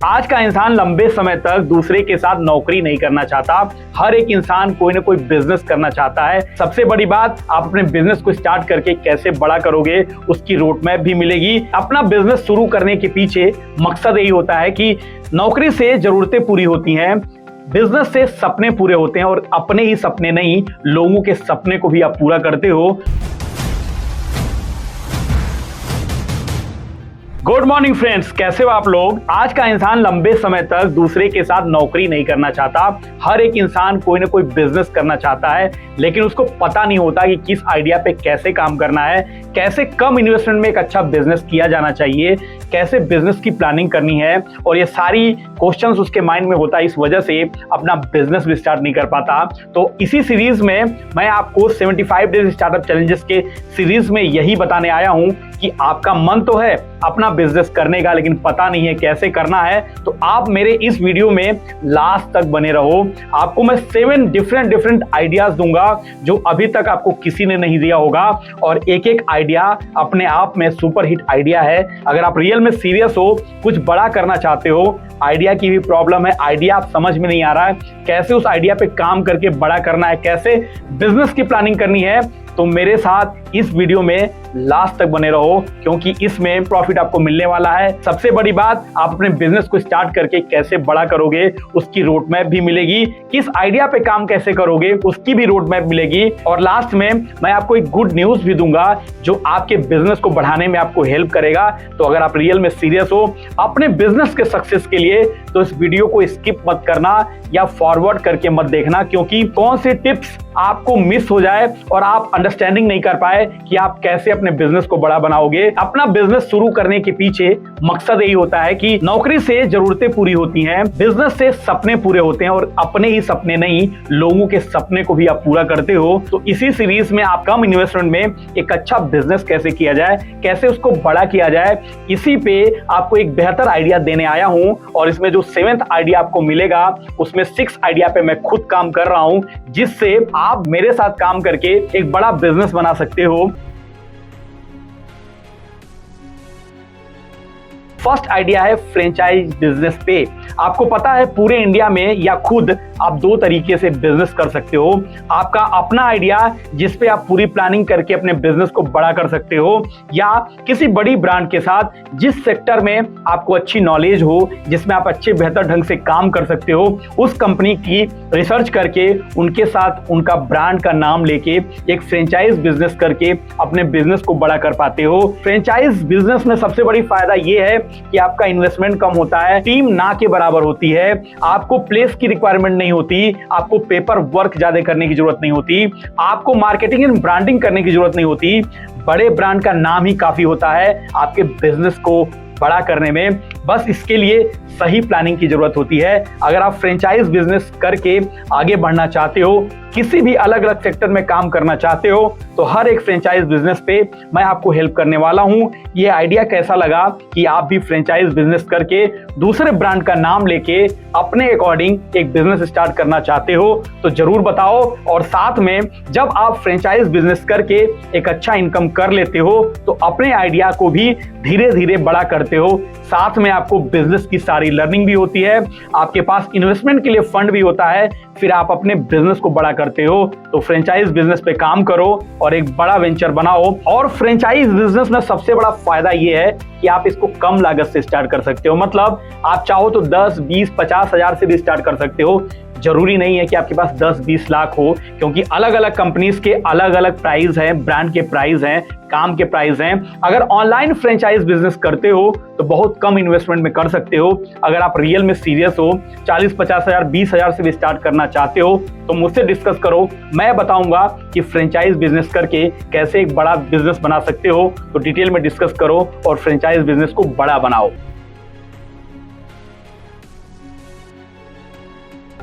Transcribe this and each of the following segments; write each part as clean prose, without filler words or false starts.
आज का इंसान लंबे समय तक दूसरे के साथ नौकरी नहीं करना चाहता। हर एक इंसान कोई ना कोई बिजनेस करना चाहता है। सबसे बड़ी बात, आप अपने बिजनेस को स्टार्ट करके कैसे बड़ा करोगे उसकी रोड मैप भी मिलेगी। अपना बिजनेस शुरू करने के पीछे मकसद यही होता है कि नौकरी से जरूरतें पूरी होती हैं, बिजनेस से सपने पूरे होते हैं और अपने ही सपने नहीं, लोगों के सपने को भी आप पूरा करते हो। गुड मॉर्निंग फ्रेंड्स, कैसे हो आप लोग। आज का इंसान लंबे समय तक दूसरे के साथ नौकरी नहीं करना चाहता। हर एक इंसान कोई ना कोई बिजनेस करना चाहता है, लेकिन उसको पता नहीं होता कि किस आइडिया पे कैसे काम करना है, कैसे कम इन्वेस्टमेंट में एक अच्छा बिजनेस किया जाना चाहिए, कैसे बिजनेस की प्लानिंग करनी है। और ये सारी क्वेश्चंस उसके माइंड में होता है, इस वजह से अपना बिजनेस भी स्टार्ट नहीं कर पाता। तो इसी सीरीज में मैं आपको 75 डेज स्टार्टअप चैलेंजेस के सीरीज में यही बताने आया हूं कि आपका मन तो है अपना बिजनेस करने का, लेकिन पता नहीं है कैसे करना है। तो आप मेरे इस वीडियो में लास्ट तक बने रहो। आपको मैं 7 डिफरेंट आइडियाज दूंगा जो अभी तक आपको किसी ने नहीं दिया होगा, और एक एक आइडिया अपने आप में सुपर हिट आइडिया है। अगर आप रियल में सीरियस हो, कुछ बड़ा करना चाहते हो, आइडिया की भी प्रॉब्लम है, आइडिया आप समझ में नहीं आ रहा है, कैसे उस आइडिया पे काम करके बड़ा करना है, कैसे बिजनेस की प्लानिंग करनी है, तो मेरे साथ इस वीडियो में लास्ट तक बने रहो, क्योंकि इसमें प्रॉफिट आपको मिलने वाला है। सबसे बड़ी बात, आप अपने बिजनेस को स्टार्ट करके कैसे बड़ा करोगे उसकी रोड मैप भी मिलेगी, किस आइडिया पे काम कैसे करोगे उसकी भी रोड मैप मिलेगी। और लास्ट में मैं आपको एक गुड न्यूज भी दूंगा जो आपके बिजनेस को बढ़ाने में आपको हेल्प करेगा। तो अगर आप रियल में सीरियस हो अपने बिजनेस के सक्सेस के लिए, तो इस वीडियो को स्किप मत करना या फॉरवर्ड करके मत देखना, क्योंकि कौन सी टिप्स आपको मिस हो जाए और आप अंडरस्टैंडिंग नहीं कर पाए कि आप कैसे अपने बिजनेस को बड़ा बनाओगे। अपना बिजनेस शुरू करने के पीछे मकसद यही होता है कि नौकरी से जरूरतें पूरी होती हैं, बिजनेस से सपने पूरे होते हैं, और अपने ही सपने नहीं, लोगों के सपने को भी आप पूरा करते हो। तो इसी सीरीज में आप कम इन्वेस्टमेंट में एक अच्छा बिजनेस कैसे किया जाए, कैसे उसको बड़ा किया जाए, इसी पे आपको एक बेहतर आइडिया देने आया हूं। और इसमें जो 7th आइडिया आपको मिलेगा, उसमें 6 आइडिया पे मैं खुद काम कर रहा हूं, जिससे आप मेरे साथ काम करके एक बड़ा बिजनेस बना सकते हो। फर्स्ट आइडिया है फ्रेंचाइज बिजनेस पे। आपको पता है पूरे इंडिया में या खुद आप 2 तरीके से बिजनेस कर सकते हो। आपका अपना आइडिया जिस पे आप पूरी प्लानिंग करके अपने बिजनेस को बड़ा कर सकते हो, या किसी बड़ी ब्रांड के साथ जिस सेक्टर में आपको अच्छी नॉलेज हो, जिसमें आप अच्छे बेहतर ढंग से काम कर सकते हो, उस कंपनी की रिसर्च करके उनके साथ उनका ब्रांड का नाम लेके एक फ्रेंचाइज बिजनेस करके अपने बिजनेस को बड़ा कर पाते हो। फ्रेंचाइज बिजनेस में सबसे बड़ी फायदा ये है कि आपका इन्वेस्टमेंट कम होता है, टीम ना के बराबर होती है, आपको प्लेस की रिक्वायरमेंट नहीं होती, आपको पेपर वर्क ज्यादा करने की जरूरत नहीं होती, आपको मार्केटिंग एंड ब्रांडिंग करने की जरूरत नहीं होती। बड़े ब्रांड का नाम ही काफी होता है आपके बिजनेस को बड़ा करने में। बस इसके लिए सही प्लानिंग की जरूरत होती है। अगर आप फ्रेंचाइज बिजनेस करके आगे बढ़ना चाहते हो, किसी भी अलग अलग सेक्टर में काम करना चाहते हो, तो हर एक फ्रेंचाइज बिजनेस पे मैं आपको हेल्प करने वाला हूं। ये आइडिया कैसा लगा कि आप भी फ्रेंचाइज बिजनेस करके दूसरे ब्रांड का नाम लेके अपने अकॉर्डिंग एक बिजनेस स्टार्ट करना चाहते हो, तो जरूर बताओ। और साथ में जब आप फ्रेंचाइज बिजनेस करके एक अच्छा इनकम कर लेते हो, तो अपने आइडिया को भी धीरे धीरे बड़ा करते हो। साथ में आपको बिजनेस की सारी लर्निंग भी होती है, आपके पास इन्वेस्टमेंट के लिए फंड भी होता है, फिर आप अपने बिजनेस को बड़ा करते हो। तो फ्रेंचाइज बिजनेस पे काम करो और एक बड़ा वेंचर बनाओ। और फ्रेंचाइज बिजनेस में सबसे बड़ा फायदा ये है कि आप इसको कम लागत से स्टार्ट कर सकते हो। मतलब आप चाहो तो 10, 20, 50 हजार से भी स्टार्ट कर सकते हो। जरूरी नहीं है कि आपके पास 10-20 लाख हो, क्योंकि अलग अलग कंपनीज के अलग अलग प्राइस हैं, ब्रांड के प्राइस हैं, काम के प्राइस हैं। अगर ऑनलाइन फ्रेंचाइज बिजनेस करते हो तो बहुत कम इन्वेस्टमेंट में कर सकते हो। अगर आप रियल में सीरियस हो, 40-50 हजार, 20 हजार से भी स्टार्ट करना चाहते हो, तो मुझसे डिस्कस करो। मैं बताऊंगा कि फ्रेंचाइज बिजनेस करके कैसे एक बड़ा बिजनेस बना सकते हो। तो डिटेल में डिस्कस करो और फ्रेंचाइज बिजनेस को बड़ा बनाओ।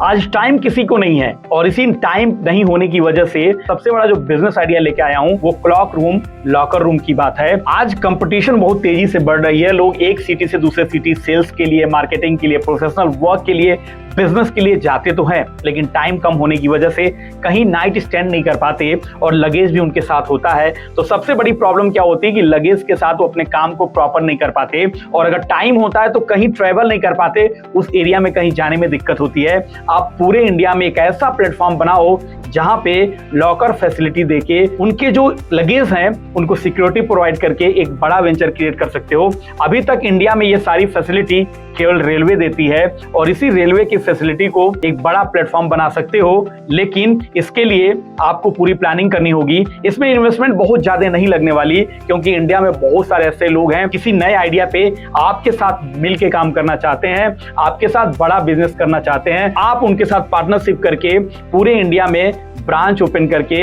आज टाइम किसी को नहीं है और इसी टाइम नहीं होने की वजह से सबसे बड़ा जो बिजनेस आइडिया लेके आया हूं वो क्लॉक रूम, लॉकर रूम की बात है। आज कंपटीशन बहुत तेजी से बढ़ रही है। लोग एक सिटी से दूसरे सिटी सेल्स के लिए, मार्केटिंग के लिए, प्रोफेशनल वर्क के लिए, बिजनेस के लिए जाते तो हैं, लेकिन टाइम कम होने की वजह से कहीं नाइट स्टैंड नहीं कर पाते और लगेज भी उनके साथ होता है। तो सबसे बड़ी प्रॉब्लम क्या होती है कि लगेज के साथ वो अपने काम को प्रॉपर नहीं कर पाते और अगर टाइम होता है तो कहीं ट्रेवल नहीं कर पाते, उस एरिया में कहीं जाने में दिक्कत होती है। आप पूरे इंडिया में एक ऐसा प्लेटफॉर्म बनाओ जहां पे लॉकर फैसिलिटी देके उनके जो लगेज हैं उनको सिक्योरिटी प्रोवाइड करके एक बड़ा वेंचर क्रिएट कर सकते हो। अभी तक इंडिया में ये सारी फैसिलिटी केवल रेलवे देती है और इसी रेलवे की फैसिलिटी को एक बड़ा प्लेटफॉर्म बना सकते हो, लेकिन इसके लिए आपको पूरी प्लानिंग करनी होगी। इसमें इन्वेस्टमेंट बहुत ज्यादा नहीं लगने वाली, क्योंकि इंडिया में बहुत सारे ऐसे लोग हैं किसी नए आइडिया पे आपके साथ मिलकर काम करना चाहते हैं, आपके साथ बड़ा बिजनेस करना चाहते हैं। आप उनके साथ पार्टनरशिप करके पूरे इंडिया में ब्रांच ओपन करके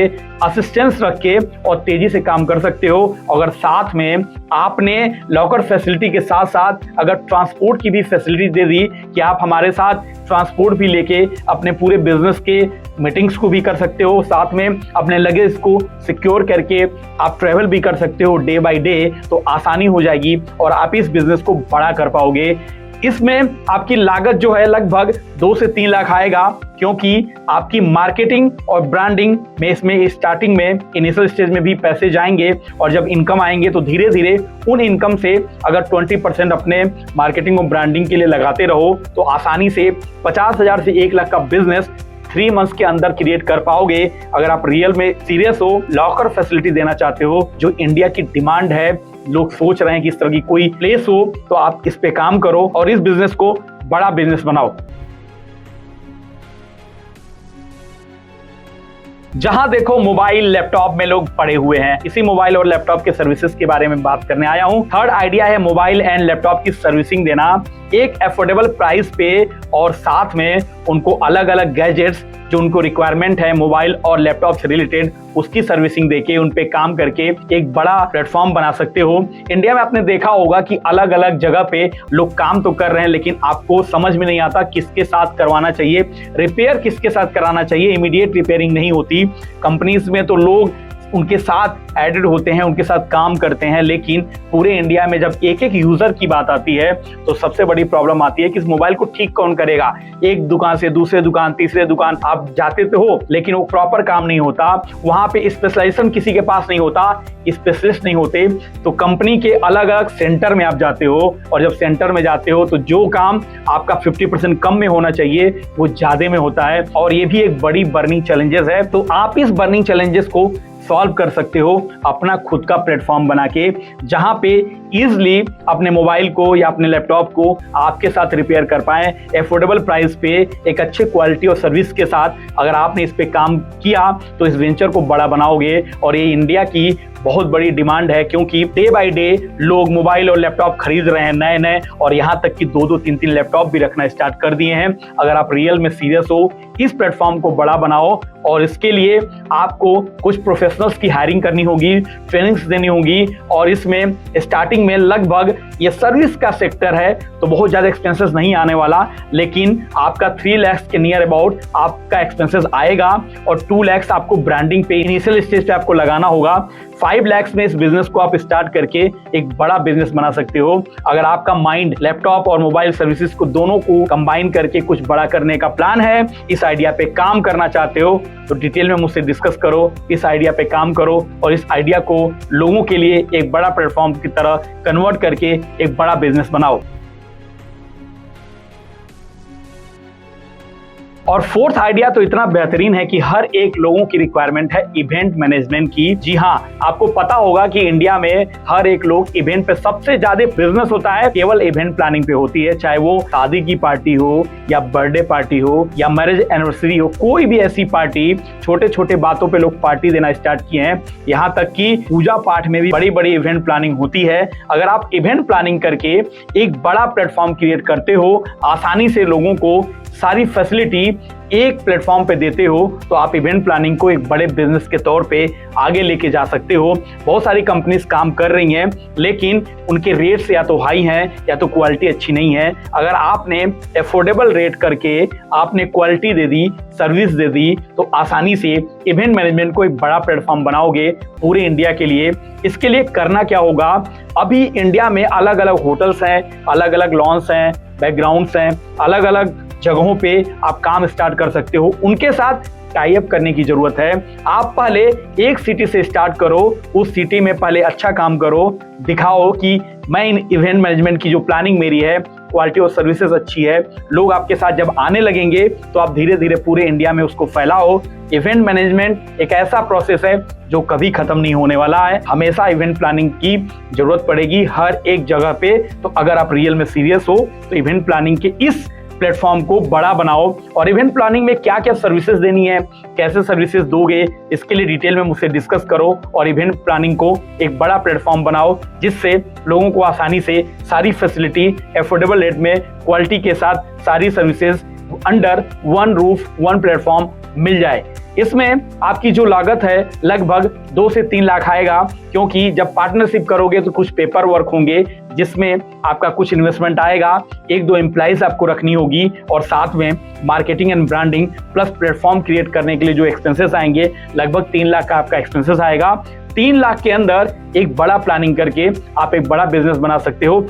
असिस्टेंस रख के और तेजी से काम कर सकते हो। अगर साथ में आपने लॉकर फैसिलिटी के साथ साथ अगर ट्रांसपोर्ट की भी फैसिलिटी दे दी कि आप हमारे साथ ट्रांसपोर्ट भी लेके अपने पूरे बिजनेस के मीटिंग्स को भी कर सकते हो, साथ में अपने लगेज को सिक्योर करके आप ट्रेवल भी कर सकते हो डे बाय डे, तो आसानी हो जाएगी और आप इस बिजनेस को बड़ा कर पाओगे। इसमें आपकी लागत जो है लगभग 2 से 3 लाख आएगा, क्योंकि आपकी मार्केटिंग और ब्रांडिंग में इसमें स्टार्टिंग में इनिशियल स्टेज में भी पैसे जाएंगे और जब इनकम आएंगे तो धीरे धीरे उन इनकम से अगर 20% अपने मार्केटिंग और ब्रांडिंग के लिए लगाते रहो तो आसानी से 50,000 से 1 लाख का बिजनेस 3 मंथ्स के अंदर क्रिएट कर पाओगे। अगर आप रियल में सीरियस हो, लॉकर फैसिलिटी देना चाहते हो जो इंडिया की डिमांड है, लोग सोच रहे हैं कि इस तरह की कोई प्लेस हो, तो आप इस पे काम करो और इस बिजनेस को बड़ा बिजनेस बनाओ। जहां देखो मोबाइल लैपटॉप में लोग पड़े हुए हैं, इसी मोबाइल और लैपटॉप के सर्विसेज के बारे में बात करने आया हूं। थर्ड आइडिया है मोबाइल एंड लैपटॉप की सर्विसिंग देना एक एफोर्डेबल प्राइस पे और साथ में उनको अलग अलग गैजेट्स जो उनको रिक्वायरमेंट है मोबाइल और लैपटॉप से रिलेटेड उसकी सर्विसिंग देके उन पे काम करके एक बड़ा प्लेटफॉर्म बना सकते हो। इंडिया में आपने देखा होगा कि अलग अलग जगह पे लोग काम तो कर रहे हैं, लेकिन आपको समझ में नहीं आता किसके साथ करवाना चाहिए, रिपेयर किसके साथ कराना चाहिए। इमीडिएट रिपेयरिंग नहीं होती। कंपनीज में तो लोग उनके साथ एडेड होते हैं, उनके साथ काम करते हैं, लेकिन पूरे इंडिया में जब एक एक यूजर की बात आती है तो सबसे बड़ी प्रॉब्लम आती है कि इस मोबाइल को ठीक कौन करेगा। एक दुकान से दूसरे दुकान, तीसरे दुकान आप जाते तो हो, लेकिन वो प्रॉपर काम नहीं होता। वहां पे स्पेशलाइजेशन किसी के पास नहीं होता, स्पेशलिस्ट नहीं होते। तो कंपनी के अलग अलग सेंटर में आप जाते हो और जब सेंटर में जाते हो तो जो काम आपका 50% कम में होना चाहिए वो ज्यादा में होता है और ये भी एक बड़ी बर्निंग चैलेंजेस है। तो आप इस बर्निंग चैलेंजेस को सॉल्व कर सकते हो अपना खुद का प्लेटफॉर्म बना के, जहां पे इजिली अपने मोबाइल को या अपने लैपटॉप को आपके साथ रिपेयर कर पाए एफोर्डेबल प्राइस पे एक अच्छे क्वालिटी और सर्विस के साथ। अगर आपने इस पे काम किया तो इस वेंचर को बड़ा बनाओगे और ये इंडिया की बहुत बड़ी डिमांड है, क्योंकि डे बाय डे लोग मोबाइल और लैपटॉप खरीद रहे हैं नए नए, और यहाँ तक कि 2-2 3-3 लैपटॉप भी रखना स्टार्ट कर दिए हैं। अगर आप रियल में सीरियस हो, इस प्लेटफॉर्म को बड़ा बनाओ और इसके लिए आपको कुछ प्रोफेशनल्स की हायरिंग करनी होगी, ट्रेनिंग्स देनी होगी और इसमें स्टार्टिंग में लगभग ये सर्विस का सेक्टर है तो बहुत ज्यादा एक्सपेंसेस नहीं आने वाला, लेकिन आपका 3 लाख के नियर अबाउट आपका एक्सपेंसेस आएगा और 2 लाख आपको ब्रांडिंग पे इनिशियल स्टेज पे आपको लगाना होगा। 5 लाख में इस बिजनेस को आप स्टार्ट करके एक बड़ा बिजनेस बना सकते हो। अगर आपका माइंड लैपटॉप और मोबाइल सर्विसेज को दोनों को कंबाइन करके कुछ बड़ा करने का प्लान है, इस आइडिया पे काम करना चाहते हो तो डिटेल में मुझसे डिस्कस करो, इस आइडिया पे काम करो और इस आइडिया को लोगों के लिए एक बड़ा प्लेटफॉर्म की तरह कन्वर्ट करके एक बड़ा बिजनेस बनाओ। और फोर्थ आइडिया तो इतना बेहतरीन है कि हर एक लोगों की रिक्वायरमेंट है इवेंट मैनेजमेंट की। जी हाँ, आपको पता होगा कि इंडिया में हर एक लोग इवेंट पे सबसे ज्यादा बिजनेस होता है केवल इवेंट प्लानिंग पे होती है, चाहे वो शादी की पार्टी हो या बर्थडे पार्टी हो या मैरिज एनिवर्सरी हो, कोई भी ऐसी पार्टी, छोटे छोटे बातों पे लोग पार्टी देना स्टार्ट किए हैं। यहाँ तक कि पूजा पाठ में भी बड़ी बड़ी इवेंट प्लानिंग होती है। अगर आप इवेंट प्लानिंग करके एक बड़ा प्लेटफॉर्म क्रिएट करते हो, आसानी से लोगों को सारी फैसिलिटी एक प्लेटफॉर्म पे देते हो तो आप इवेंट प्लानिंग को एक बड़े बिजनेस के तौर पे आगे लेके जा सकते हो। बहुत सारी कंपनीज काम कर रही हैं, लेकिन उनके रेट्स या तो हाई हैं या तो क्वालिटी अच्छी नहीं है। अगर आपने अफोर्डेबल रेट करके आपने क्वालिटी दे दी, सर्विस दे दी, तो आसानी से इवेंट मैनेजमेंट को एक बड़ा प्लेटफॉर्म बनाओगे पूरे इंडिया के लिए। इसके लिए करना क्या होगा, अभी इंडिया में अलग अलग होटल्स हैं, अलग अलग लॉन्स हैं, बैकग्राउंड्स हैं, अलग अलग जगहों पे आप काम स्टार्ट कर सकते हो। उनके साथ टाई अप करने की जरूरत है। आप पहले एक सिटी से स्टार्ट करो, उस सिटी में पहले अच्छा काम करो, दिखाओ कि मैं इन इवेंट मैनेजमेंट की जो प्लानिंग मेरी है, क्वालिटी और सर्विसेज अच्छी है। लोग आपके साथ जब आने लगेंगे तो आप धीरे धीरे पूरे इंडिया में उसको फैलाओ। इवेंट मैनेजमेंट एक ऐसा प्रोसेस है जो कभी खत्म नहीं होने वाला है। हमेशा इवेंट प्लानिंग की जरूरत पड़ेगी हर एक जगह पे। तो अगर आप रियल में सीरियस हो तो इवेंट प्लानिंग के इस प्लेटफॉर्म को बड़ा बनाओ। और इवेंट प्लानिंग में क्या क्या सर्विसेज देनी है, कैसे सर्विसेज दोगे, इसके लिए डिटेल में मुझसे डिस्कस करो और इवेंट प्लानिंग को एक बड़ा प्लेटफॉर्म बनाओ, जिससे लोगों को आसानी से सारी फैसिलिटी अफोर्डेबल रेट में क्वालिटी के साथ सारी services under one roof, one platform मिल जाए। इसमें आपकी जो लागत है लगभग 2 से 3 लाख आएगा, क्योंकि जब पार्टनरशिप करोगे तो कुछ पेपर वर्क होंगे जिसमें आपका कुछ इन्वेस्टमेंट आएगा, 1-2 एम्प्लॉइज आपको रखनी होगी, और साथ में marketing and branding plus platform create करने के लिए जो एक्सपेंसेस आएंगे, लगभग 3 लाख का आपका एक्सपेंसेस आएगा। 3 लाख के अंदर एक बड़ा प्लानिंग करके आप एक बड़ा बिजनेस बना सकते हो।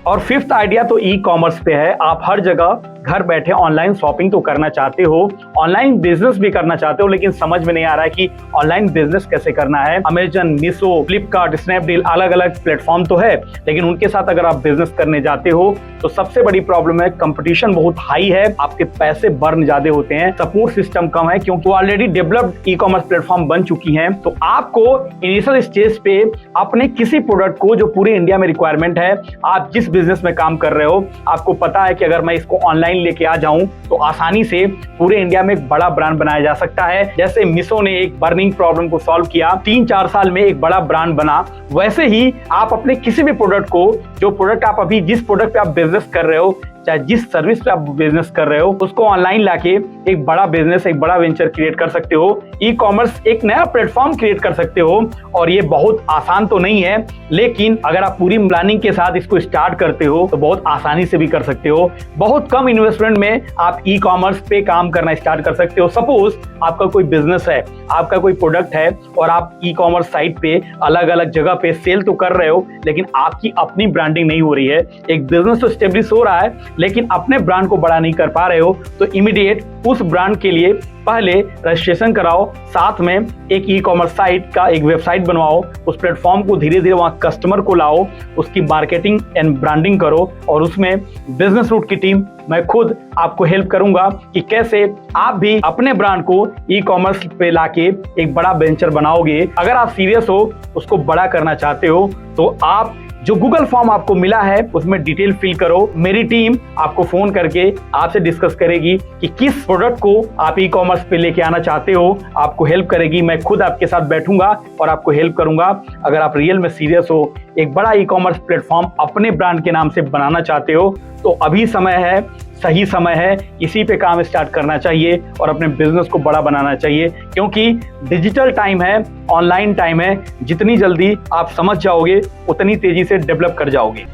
और 5th आइडिया तो ई कॉमर्स पे है। आप हर जगह घर बैठे ऑनलाइन शॉपिंग तो करना चाहते हो, ऑनलाइन बिजनेस भी करना चाहते हो, लेकिन समझ में नहीं आ रहा है कि ऑनलाइन बिजनेस कैसे करना है। अमेजन, मीशो, फ्लिपकार्ट, स्नैपडील, अलग अलग प्लेटफॉर्म तो है, लेकिन उनके साथ अगर आप बिजनेस करने जाते हो तो सबसे बड़ी प्रॉब्लम है कंपटीशन बहुत हाई है, आपके पैसे बर्न ज्यादा होते हैं, सपोर्ट सिस्टम कम है, क्योंकि already developed e commerce platform बन चुकी हैं। तो आपको इनिशियल स्टेज पे अपने किसी प्रोडक्ट को जो पूरे इंडिया में रिक्वायरमेंट है, आप जिस बिजनेस में काम कर रहे हो, आपको पता है कि अगर मैं इसको ऑनलाइन लेके आ जाऊं तो आसानी से पूरे इंडिया में एक बड़ा ब्रांड बनाया जा सकता है। जैसे मीशो ने एक बर्निंग प्रॉब्लम को सॉल्व किया, 3-4 साल में एक बड़ा ब्रांड बना, वैसे ही आप अपने किसी भी प्रोडक्ट को, जो प्रोडक्ट आप अभी जिस प्रोडक्ट पे आप बिजनेस कर रहे हो, चाहे जिस सर्विस पे आप बिजनेस कर रहे हो, उसको ऑनलाइन लाके एक बड़ा बिजनेस, एक बड़ा वेंचर क्रिएट कर सकते हो। ई कॉमर्स एक नया प्लेटफॉर्म क्रिएट कर सकते हो, और ये बहुत आसान तो नहीं है, लेकिन अगर आप पूरी प्लानिंग के साथ इसको स्टार्ट करते हो तो बहुत आसानी से भी कर सकते हो। बहुत कम इन्वेस्टमेंट में आप ई कॉमर्स पे काम करना स्टार्ट कर सकते हो। सपोज आपका कोई बिजनेस है, आपका कोई प्रोडक्ट है, और आप ई कॉमर्स साइट पे अलग अलग जगह पे सेल तो कर रहे हो, लेकिन आपकी अपनी ब्रांडिंग नहीं हो रही है। एक बिजनेस तो स्टेब्लिश हो रहा है, लेकिन अपने ब्रांड को बड़ा नहीं कर पा रहे हो, तो इमीडिएट उस ब्रांड के लिए पहले रजिस्ट्रेशन कराओ, साथ में एक ई कॉमर्स साइट का एक वेबसाइट बनवाओ, उस प्लेटफॉर्म को धीरे धीरे वहां कस्टमर को लाओ, उसकी मार्केटिंग एंड ब्रांडिंग करो, और उसमें बिजनेस रूट की टीम, मैं खुद आपको हेल्प करूंगा कि कैसे आप भी अपने ब्रांड को ई कॉमर्स पे लाके एक बड़ा वेंचर बनाओगे। अगर आप सीरियस हो, उसको बड़ा करना चाहते हो, तो आप जो गूगल फॉर्म आपको मिला है उसमें डिटेल फिल करो। मेरी टीम आपको फोन करके आपसे डिस्कस करेगी कि किस प्रोडक्ट को आप ई कॉमर्स पे लेके आना चाहते हो, आपको हेल्प करेगी। मैं खुद आपके साथ बैठूंगा और आपको हेल्प करूंगा। अगर आप रियल में सीरियस हो, एक बड़ा ई कॉमर्स प्लेटफॉर्म अपने ब्रांड के नाम से बनाना चाहते हो, तो अभी समय है, सही समय है, इसी पे काम स्टार्ट करना चाहिए और अपने बिजनेस को बड़ा बनाना चाहिए, क्योंकि डिजिटल टाइम है, ऑनलाइन टाइम है। जितनी जल्दी आप समझ जाओगे उतनी तेजी से डेवलप कर जाओगे।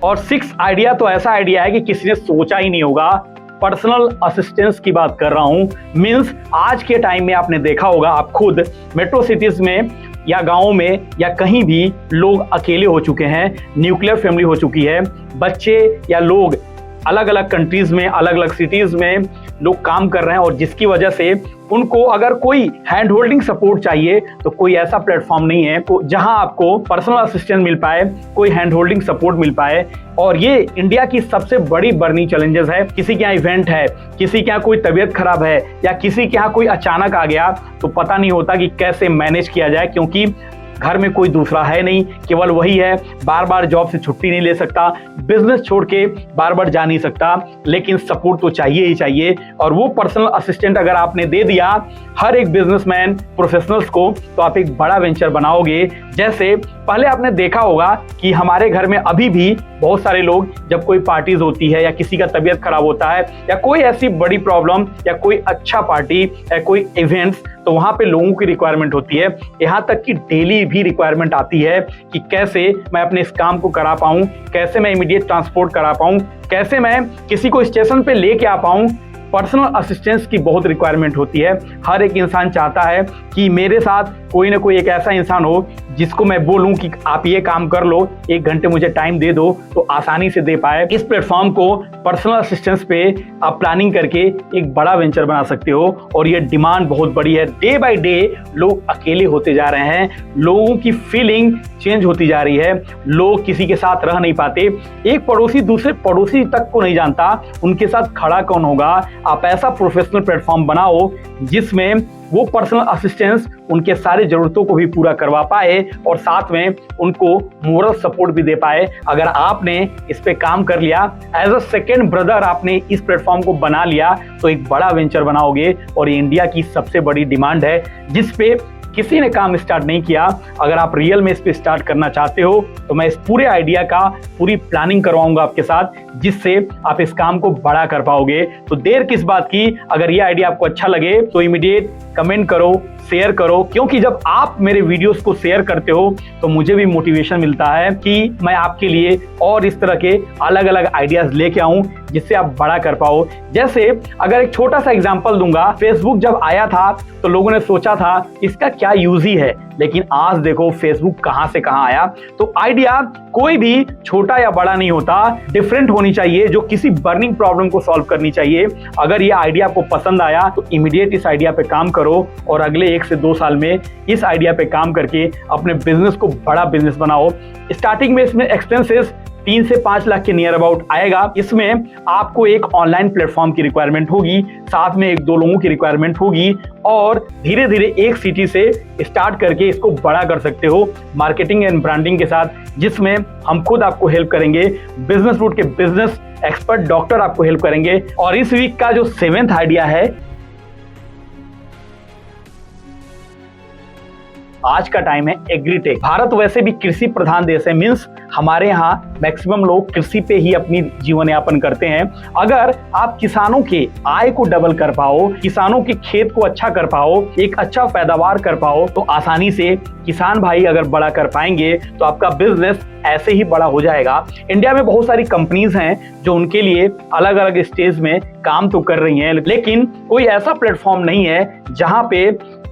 और 6th आइडिया तो ऐसा आइडिया है कि किसी ने सोचा ही नहीं होगा। पर्सनल असिस्टेंस की बात कर रहा हूं। मींस आज के टाइम में आपने देखा होगा, आप खुद मेट्रो सिटीज में या गाँव में या कहीं भी लोग अकेले हो चुके हैं, न्यूक्लियर फैमिली हो चुकी है। बच्चे या लोग अलग अलग कंट्रीज में, अलग अलग सिटीज में लोग काम कर रहे हैं, और जिसकी वजह से उनको अगर कोई हैंड होल्डिंग सपोर्ट चाहिए तो कोई ऐसा प्लेटफॉर्म नहीं है जहां आपको पर्सनल असिस्टेंट मिल पाए, कोई हैंड होल्डिंग सपोर्ट मिल पाए। और ये इंडिया की सबसे बड़ी बर्निंग चैलेंजेस है। किसी के यहाँ इवेंट है, किसी के यहाँ कोई तबीयत खराब है, या किसी के यहाँ कोई अचानक आ गया, तो पता नहीं होता कि कैसे मैनेज किया जाए, क्योंकि घर में कोई दूसरा है नहीं, केवल वही है, बार बार जॉब से छुट्टी नहीं ले सकता, बिजनेस छोड़ के बार बार जा नहीं सकता, लेकिन सपोर्ट तो चाहिए ही चाहिए। और वो पर्सनल असिस्टेंट अगर आपने दे दिया हर एक बिजनेसमैन प्रोफेशनल्स को, तो आप एक बड़ा वेंचर बनाओगे। जैसे पहले आपने देखा होगा कि हमारे घर में अभी भी बहुत सारे लोग, जब कोई पार्टीज होती है या किसी का तबीयत खराब होता है या कोई ऐसी बड़ी प्रॉब्लम या कोई अच्छा पार्टी या कोई इवेंट्स, तो वहां पे लोगों की रिक्वायरमेंट होती है। यहाँ तक कि डेली भी रिक्वायरमेंट आती है कि कैसे मैं अपने इस काम को करा पाऊं, कैसे मैं इमीडिएट ट्रांसपोर्ट करा पाऊं, कैसे मैं किसी को स्टेशन पे लेके आ पाऊं। पर्सनल असिस्टेंस की बहुत रिक्वायरमेंट होती है। हर एक इंसान चाहता है कि मेरे साथ कोई ना कोई एक ऐसा इंसान हो जिसको मैं बोलूं कि आप ये काम कर लो, 1 घंटे मुझे टाइम दे दो, तो आसानी से दे पाए। इस प्लेटफॉर्म को पर्सनल असिस्टेंस पे आप प्लानिंग करके एक बड़ा वेंचर बना सकते हो। और ये डिमांड बहुत बड़ी है। डे बाय डे लोग अकेले होते जा रहे हैं, लोगों की फीलिंग चेंज होती जा रही है, लोग किसी के साथ रह नहीं पाते, एक पड़ोसी दूसरे पड़ोसी तक को नहीं जानता उनके साथ खड़ा कौन होगा। आप ऐसा प्रोफेशनल प्लेटफॉर्म बनाओ जिसमें वो पर्सनल असिस्टेंस उनके सारे जरूरतों को भी पूरा करवा पाए और साथ में उनको मोरल सपोर्ट भी दे पाए। अगर आपने इस पे काम कर लिया, एज अ सेकेंड ब्रदर आपने इस प्लेटफॉर्म को बना लिया, तो एक बड़ा वेंचर बनाओगे। और ये इंडिया की सबसे बड़ी डिमांड है जिस पे किसी ने काम स्टार्ट नहीं किया। अगर आप रियल में इस पे स्टार्ट करना चाहते हो तो मैं इस पूरे आइडिया का पूरी प्लानिंग करवाऊंगा आपके साथ, जिससे आप इस काम को बड़ा कर पाओगे। तो देर किस बात की, अगर ये आइडिया आपको अच्छा लगे तो इमीडिएट कमेंट करो, शेयर करो, क्योंकि जब आप मेरे वीडियोस को शेयर करते हो तो मुझे भी मोटिवेशन मिलता है कि मैं आपके लिए और इस तरह के अलग अलग आइडियाज लेके आऊं जिससे आप बड़ा कर पाओ। जैसे अगर एक छोटा सा एग्जांपल दूंगा, फेसबुक जब आया था तो लोगों ने सोचा था इसका क्या यूज ही है, लेकिन आज देखो फेसबुक कहां से कहां आया। तो आइडिया कोई भी छोटा या बड़ा नहीं होता, डिफरेंट होनी चाहिए, जो किसी बर्निंग प्रॉब्लम को सॉल्व करनी चाहिए। अगर ये आइडिया आपको पसंद आया तो इमीडिएट इस आइडिया पे काम करो और अगले 1 से 2 साल में इस आइडिया पे काम करके अपने बिजनेस को बड़ा बिजनेस बनाओ। स्टार्टिंग में इसमें एक्सपेंसेस 3 से 5 लाख के नियर अबाउट आएगा। इसमें आपको एक ऑनलाइन प्लेटफॉर्म की रिक्वायरमेंट होगी, साथ में 1-2 लोगों की रिक्वायरमेंट होगी और धीरे धीरे एक सिटी से स्टार्ट करके इसको बड़ा कर सकते हो मार्केटिंग एंड ब्रांडिंग के साथ, जिसमें हम खुद आपको हेल्प करेंगे। बिजनेस रूट के बिजनेस एक्सपर्ट डॉक्टर आपको हेल्प करेंगे। और इस वीक का जो 7th आइडिया है, आज का टाइम है एग्रीटेक। भारत वैसे भी कृषि प्रधान देश है, मींस हमारे यहाँ मैक्सिमम लोग कृषि पे ही अपनी जीवन यापन करते हैं। अगर आप किसानों के आय को डबल कर पाओ, किसानों के खेत को अच्छा कर पाओ, एक अच्छा पैदावार कर पाओ, तो आसानी से किसान भाई अगर बड़ा कर पाएंगे तो आपका बिजनेस ऐसे ही बड़ा हो जाएगा। इंडिया में बहुत सारी कंपनीज हैं जो उनके लिए अलग अलग स्टेज में काम तो कर रही हैं, लेकिन कोई ऐसा प्लेटफॉर्म नहीं है जहां पे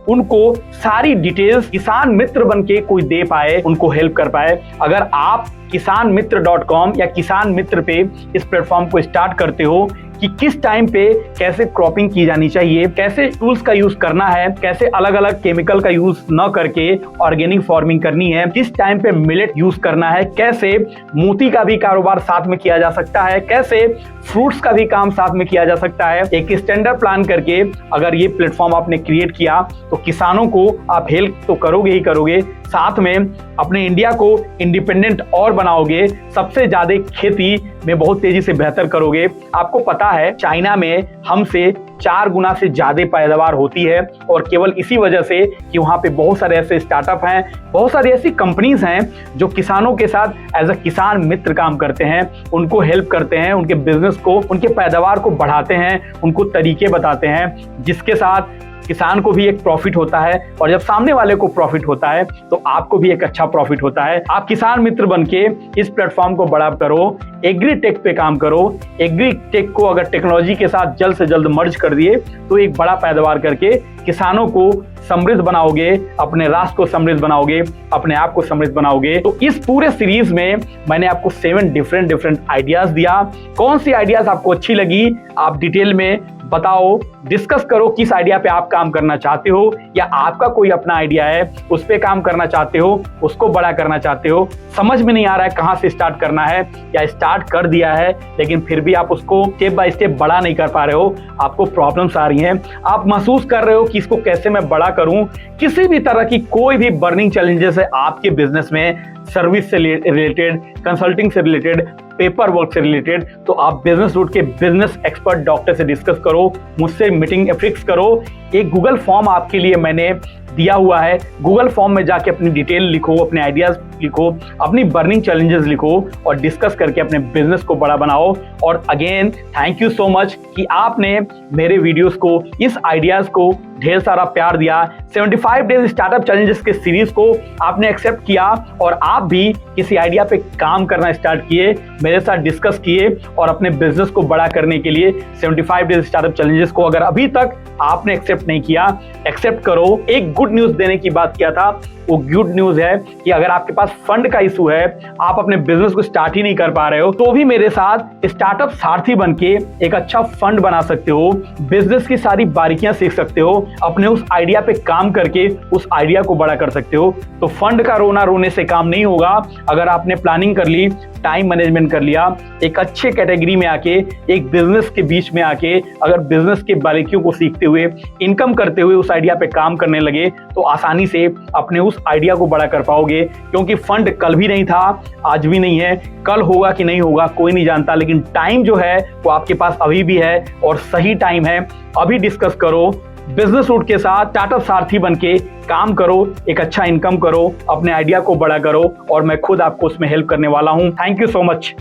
उनको सारी डिटेल्स किसान मित्र बन के कोई दे पाए, उनको हेल्प कर पाए। अगर आप kisanmitra.com या किसान मित्र पे इस प्लेटफॉर्म को स्टार्ट करते हो कि किस टाइम पे कैसे क्रॉपिंग की जानी चाहिए, कैसे टूल्स का यूज करना है, कैसे अलग अलग केमिकल का यूज न करके ऑर्गेनिक फार्मिंग करनी है, किस टाइम पे मिलेट यूज करना है, कैसे मोती का भी कारोबार साथ में किया जा सकता है, कैसे फ्रूट्स का भी काम साथ में किया जा सकता है, एक स्टैंडर्ड प्लान करके अगर ये प्लेटफॉर्म आपने क्रिएट किया तो किसानों को आप हेल्प तो करोगे ही करोगे, साथ में अपने इंडिया को इंडिपेंडेंट और बनाओगे, सबसे ज्यादा खेती में बहुत तेजी से बेहतर करोगे। आपको पता है चाइना में हमसे 4 गुना से ज्यादा पैदावार होती है और केवल इसी वजह से कि वहां पे बहुत सारे ऐसे स्टार्टअप हैं, बहुत सारी ऐसी कंपनीज हैं जो किसानों के साथ एज अ किसान मित्र काम करते हैं, उनको हेल्प करते हैं, उनके बिजनेस को, उनके पैदावार को बढ़ाते हैं, उनको तरीके बताते हैं, जिसके साथ किसान को भी एक प्रॉफिट होता है और जब सामने वाले को प्रॉफिट होता है तो आपको भी एक अच्छा प्रॉफिट होता है। आप किसान मित्र बनके इस प्लेटफॉर्म को बड़ा करो, एग्रीटेक पे काम करो। एग्रीटेक को अगर टेक्नोलॉजी के साथ जल्द से जल्द मर्ज कर दिए तो एक बड़ा पैदावार करके किसानों को समृद्ध बनाओगे, अपने राष्ट्र को समृद्ध बनाओगे, अपने आप को समृद्ध बनाओगे। तो इस पूरे सीरीज में मैंने आपको 7 डिफरेंट आइडियाज दिया। कौन सी आइडियाज आपको अच्छी लगी आप डिटेल में बताओ, डिस्कस करो किस आइडिया पे आप काम करना चाहते हो, या आपका कोई अपना आइडिया है उस पे काम करना चाहते हो, उसको बड़ा करना चाहते हो, समझ में नहीं आ रहा है कहां से स्टार्ट करना है, या स्टार्ट कर दिया है लेकिन फिर भी आप उसको स्टेप बाय स्टेप बड़ा नहीं कर पा रहे हो, आपको प्रॉब्लम्स आ रही हैं, आप महसूस कर रहे हो कि इसको कैसे मैं बड़ा करूं, किसी भी तरह की कोई भी बर्निंग चैलेंजेस है आपके बिजनेस में, सर्विस से रिलेटेड, कंसल्टिंग से रिलेटेड, पेपर वर्क से रिलेटेड, तो आप बिजनेस रूट के बिजनेस एक्सपर्ट डॉक्टर से डिस्कस करो, मुझसे मीटिंग फिक्स करो। एक गूगल फॉर्म आपके लिए मैंने दिया हुआ है, गूगल फॉर्म में जाके अपनी डिटेल लिखो, अपने आइडियाज लिखो, अपनी बर्निंग चैलेंजेस लिखो और डिस्कस करके अपने बिजनेस को बड़ा बनाओ। और again thank you so much कि आपने मेरे वीडियोस को, इस आइडियाज को ढेर सारा प्यार दिया। 75 डेज स्टार्टअप चैलेंजेस के सीरीज को आपने एक्सेप्ट किया और आप भी किसी आइडिया पे काम करना स्टार्ट किए, मेरे साथ डिस्कस किए और अपने बिजनेस को बड़ा करने के लिए 75 डेज स्टार्टअप चैलेंजेस को अगर अभी तक आपने एक्सेप्ट नहीं किया, एक्सेप्ट करो। एक गुड न्यूज देने की बात किया था, वो गुड न्यूज है कि अगर आपके पास फंड का इशू है, आप अपने बिजनेस को स्टार्ट ही नहीं कर पा रहे हो, तो भी मेरे साथ स्टार्टअप सारथी बनके एक अच्छा फंड बना सकते हो, बिजनेस की सारी बारीकियां सीख सकते हो, अपने उस आइडिया पे काम करके उस आइडिया को बड़ा कर सकते हो। तो फंड का रोना रोने से काम नहीं होगा। अगर आपने प्लानिंग कर ली, टाइम मैनेजमेंट कर लिया, एक अच्छे कैटेगरी में आके, एक बिजनेस के बीच में आके अगर बिजनेस के बारीकियों को सीखते हुए, इनकम करते हुए उस आइडिया पे काम करने लगे, तो आसानी से अपने उस आइडिया को बड़ा कर पाओगे। क्योंकि फंड कल भी नहीं था, आज भी नहीं है, कल होगा कि नहीं होगा कोई नहीं जानता, लेकिन टाइम जो है वो आपके पास अभी भी है और सही टाइम है। अभी डिस्कस करो, बिजनेस रूट के साथ स्टार्टअप सारथी बनके काम करो, एक अच्छा इनकम करो, अपने आइडिया को बड़ा करो और मैं खुद आपको उसमें हेल्प करने वाला हूं। Thank you so much.